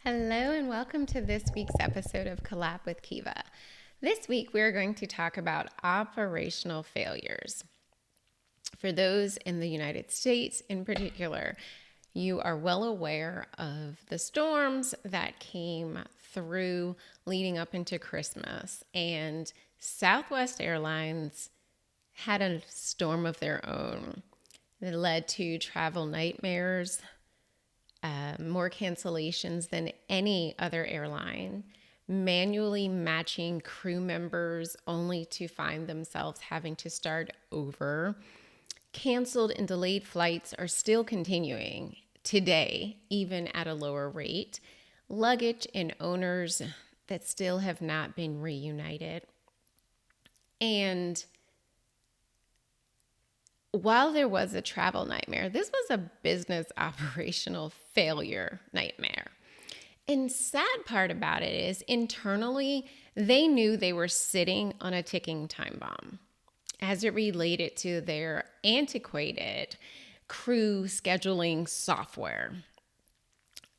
Hello and welcome to this week's episode of Collab with Kiva. This week we're going to talk about operational failures. For those in the United States in particular, you are well aware of the storms that came through leading up into Christmas, and Southwest Airlines had a storm of their own that led to travel nightmares, more cancellations than any other airline, manually matching crew members only to find themselves having to start over. Canceled and delayed flights are still continuing today, even at a lower rate. Luggage and owners that still have not been reunited. And while there was a travel nightmare, this was a business operational failure nightmare. And sad part about it is internally, they knew they were sitting on a ticking time bomb as it related to their antiquated crew scheduling software.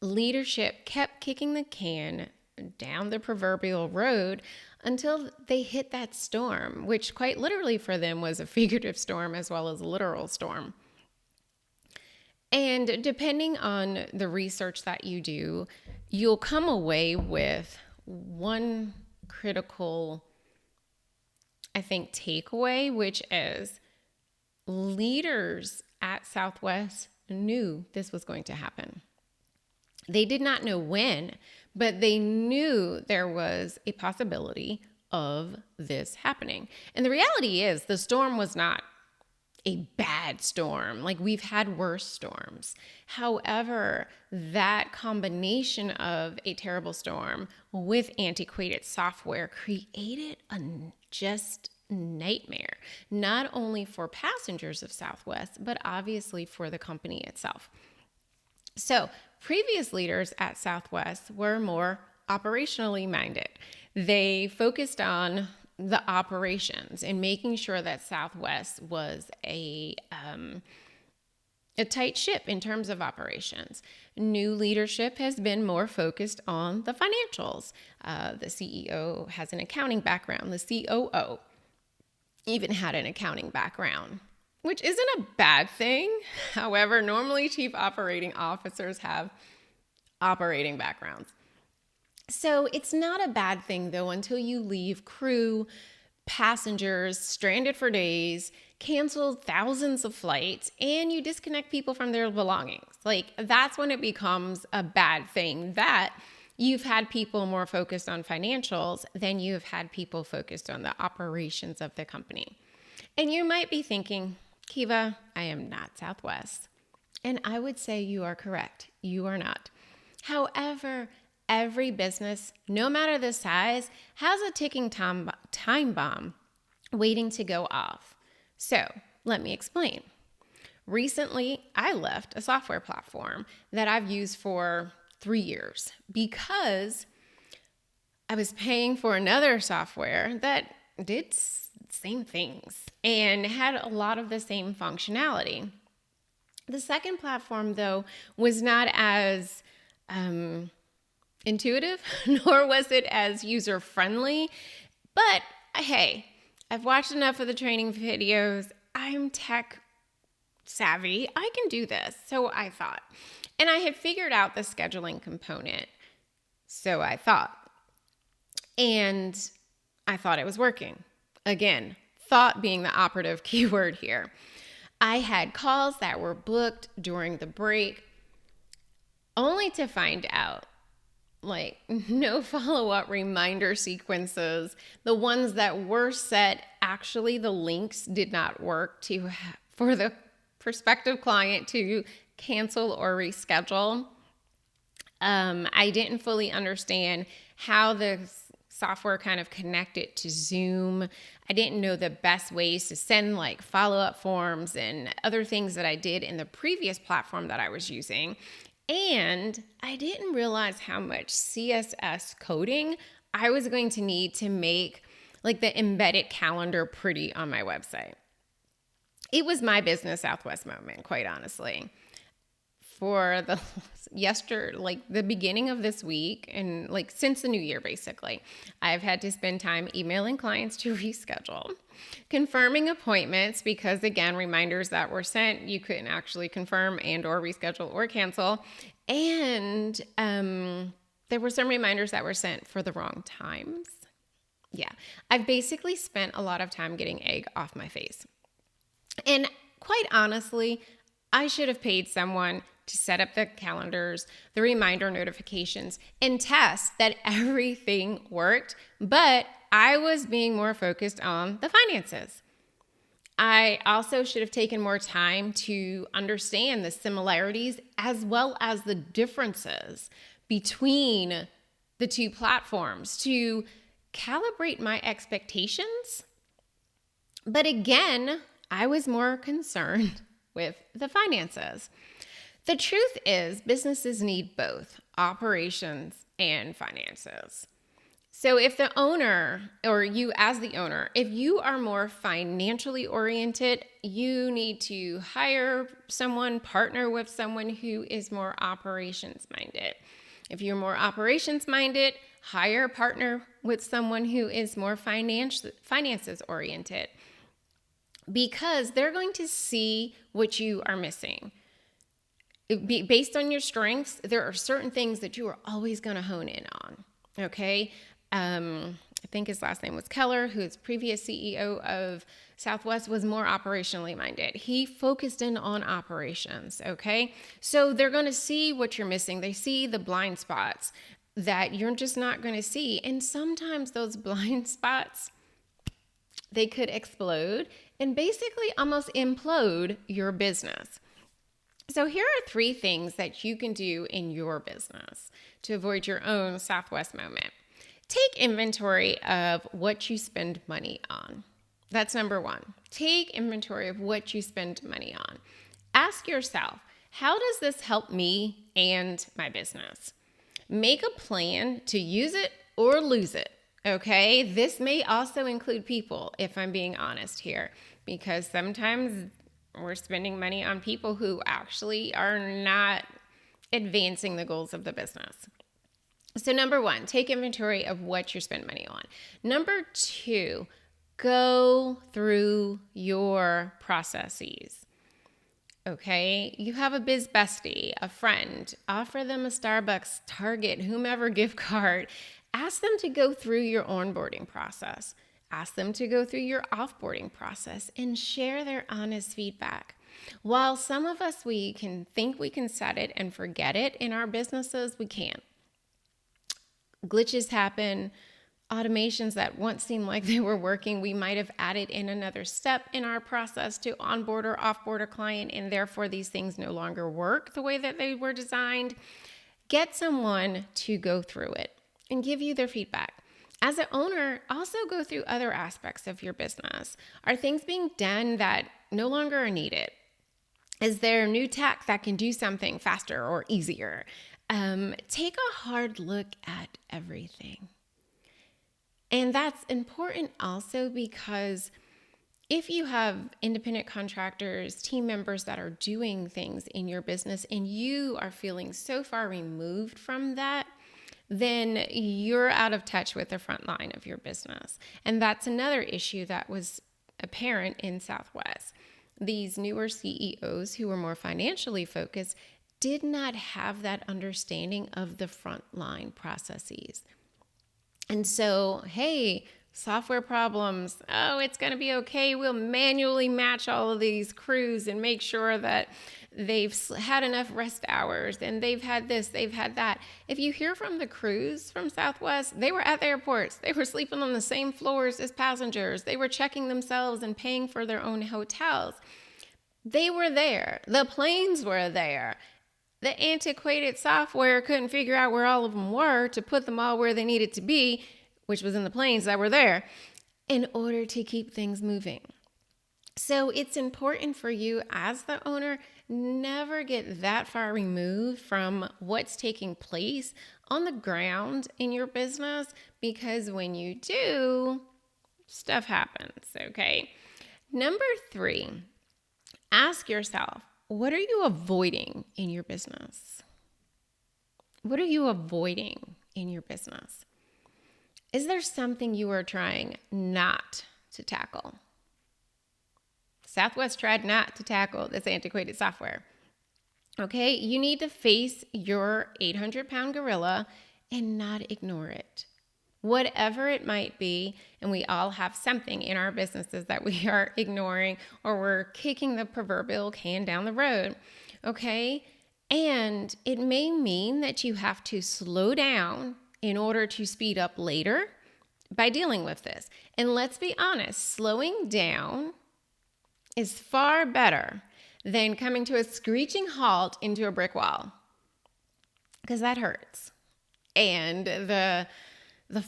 Leadership kept kicking the can down the proverbial road until they hit that storm, which quite literally for them was a figurative storm as well as a literal storm. And depending on the research that you do, you'll come away with one critical, I think, takeaway, which is leaders at Southwest knew this was going to happen. They did not know when, but they knew there was a possibility of this happening. And the reality is the storm was not a bad storm. Like, we've had worse storms. However, that combination of a terrible storm with antiquated software created a just nightmare, not only for passengers of Southwest, but obviously for the company itself. So previous leaders at Southwest were more operationally minded. They focused on the operations and making sure that Southwest was a tight ship in terms of operations. New leadership has been more focused on the financials. The CEO has an accounting background. The COO even had an accounting background, which isn't a bad thing. However, normally chief operating officers have operating backgrounds. So it's not a bad thing, though, until you leave crew, passengers stranded for days, canceled thousands of flights, and you disconnect people from their belongings. Like, that's when it becomes a bad thing, that you've had people more focused on financials than you've had people focused on the operations of the company. And you might be thinking, Kiva, I am not Southwest. And I would say you are correct. You are not. However, every business, no matter the size, has a ticking time bomb waiting to go off. So let me explain. Recently, I left a software platform that I've used for 3 years because I was paying for another software that did same things and had a lot of the same functionality. The second platform, though, was not as intuitive, nor was it as user-friendly. But hey, I've watched enough of the training videos. I'm tech savvy. I can do this. So I thought. And I had figured out the scheduling component. So I thought. And I thought it was working. Again, thought being the operative keyword here. I had calls that were booked during the break, only to find out, like, no follow-up reminder sequences. The ones that were set, actually the links did not work for the prospective client to cancel or reschedule. I didn't fully understand how the software kind of connected to Zoom. I didn't know the best ways to send like follow-up forms and other things that I did in the previous platform that I was using. And I didn't realize how much CSS coding I was going to need to make like the embedded calendar pretty on my website. It was my business Southwest moment, quite honestly. for the beginning of this week and like since the new year, basically, I've had to spend time emailing clients to reschedule, confirming appointments because again, reminders that were sent, you couldn't actually confirm and or reschedule or cancel. And there were some reminders that were sent for the wrong times. Yeah, I've basically spent a lot of time getting egg off my face. And quite honestly, I should have paid someone to set up the calendars, the reminder notifications, and test that everything worked, but I was being more focused on the finances. I also should have taken more time to understand the similarities as well as the differences between the two platforms to calibrate my expectations. But again, I was more concerned with the finances. The truth is, businesses need both operations and finances. So if the owner, or you as the owner, if you are more financially oriented, you need to hire someone, partner with someone who is more operations minded. If you're more operations minded, hire a partner with someone who is more finances oriented, because they're going to see what you are missing. Based on your strengths, there are certain things that you are always going to hone in on. Okay. I think his last name was Keller, who is previous CEO of Southwest, was more operationally minded. He focused in on operations. Okay. So they're going to see what you're missing. They see the blind spots that you're just not going to see. And sometimes those blind spots, they could explode and basically almost implode your business. So here are 3 things that you can do in your business to avoid your own Southwest moment. Take inventory of what you spend money on. That's number 1. Take inventory of what you spend money on. Ask yourself, how does this help me and my business? Make a plan to use it or lose it. Okay, this may also include people, if I'm being honest here, because sometimes we're spending money on people who actually are not advancing the goals of the business. So number 1, take inventory of what you spend money on. Number 2, go through your processes. Okay, you have a biz bestie, a friend, offer them a Starbucks, Target, whomever gift card. Ask them to go through your onboarding process. Ask them to go through your offboarding process and share their honest feedback. While some of us, we can think we can set it and forget it in our businesses, we can't. Glitches happen. Automations that once seemed like they were working, we might have added in another step in our process to onboard or offboard a client, and therefore these things no longer work the way that they were designed. Get someone to go through it and give you their feedback. As an owner, also go through other aspects of your business. Are things being done that no longer are needed? Is there new tech that can do something faster or easier? Take a hard look at everything. And that's important also because if you have independent contractors, team members that are doing things in your business and you are feeling so far removed from that, then you're out of touch with the front line of your business. And that's another issue that was apparent in Southwest. These newer CEOs who were more financially focused did not have that understanding of the front line processes. And so, hey, software problems, oh, it's going to be okay. We'll manually match all of these crews and make sure that they've had enough rest hours and they've had this, they've had that. If you hear from the crews from Southwest, they were at the airports. They were sleeping on the same floors as passengers. They were checking themselves and paying for their own hotels. They were there. The planes were there. The antiquated software couldn't figure out where all of them were to put them all where they needed to be, which was in the planes that were there, in order to keep things moving. So it's important for you as the owner, never get that far removed from what's taking place on the ground in your business, because when you do, stuff happens, okay? Number 3, ask yourself, what are you avoiding in your business? What are you avoiding in your business? Is there something you are trying not to tackle? Southwest tried not to tackle this antiquated software. Okay, you need to face your 800-pound gorilla and not ignore it. Whatever it might be, and we all have something in our businesses that we are ignoring or we're kicking the proverbial can down the road, okay? And it may mean that you have to slow down in order to speed up later by dealing with this. And let's be honest, slowing down is far better than coming to a screeching halt into a brick wall, because that hurts. And the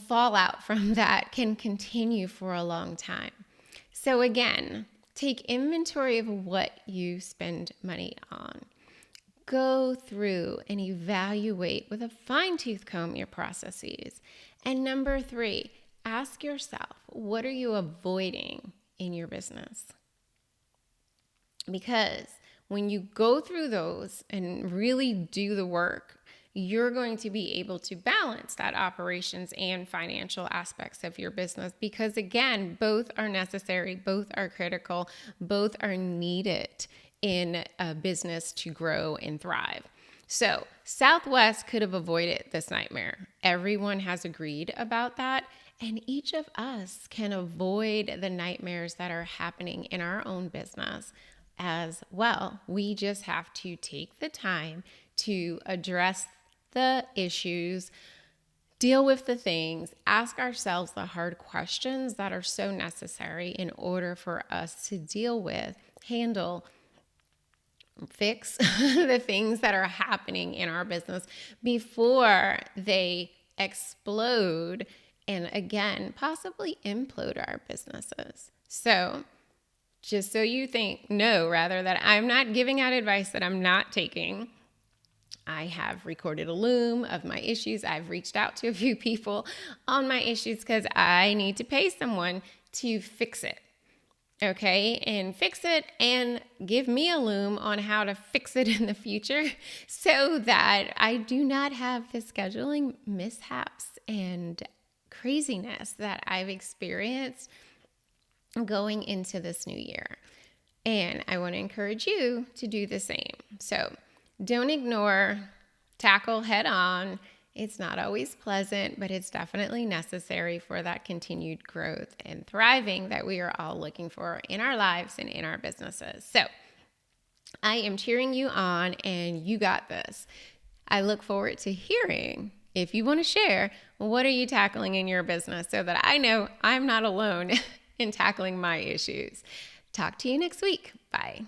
fallout from that can continue for a long time. So again, take inventory of what you spend money on. Go through and evaluate with a fine-tooth comb your processes. And number 3, ask yourself, what are you avoiding in your business? Because when you go through those and really do the work, you're going to be able to balance that operations and financial aspects of your business, because again, both are necessary, both are critical, both are needed in a business to grow and thrive. So Southwest could have avoided this nightmare. Everyone has agreed about that. And each of us can avoid the nightmares that are happening in our own business as well. We just have to take the time to address the issues, deal with the things, ask ourselves the hard questions that are so necessary in order for us to deal with, handle, fix the things that are happening in our business before they explode and again, possibly implode our businesses. So just so you know that I'm not giving out advice that I'm not taking. I have recorded a loom of my issues. I've reached out to a few people on my issues because I need to pay someone to fix it. Okay, and fix it and give me a loom on how to fix it in the future so that I do not have the scheduling mishaps and craziness that I've experienced going into this new year. And I want to encourage you to do the same. So don't ignore, tackle head on. It's not always pleasant, but it's definitely necessary for that continued growth and thriving that we are all looking for in our lives and in our businesses. So I am cheering you on, and you got this. I look forward to hearing if you want to share, what are you tackling in your business so that I know I'm not alone in tackling my issues. Talk to you next week. Bye.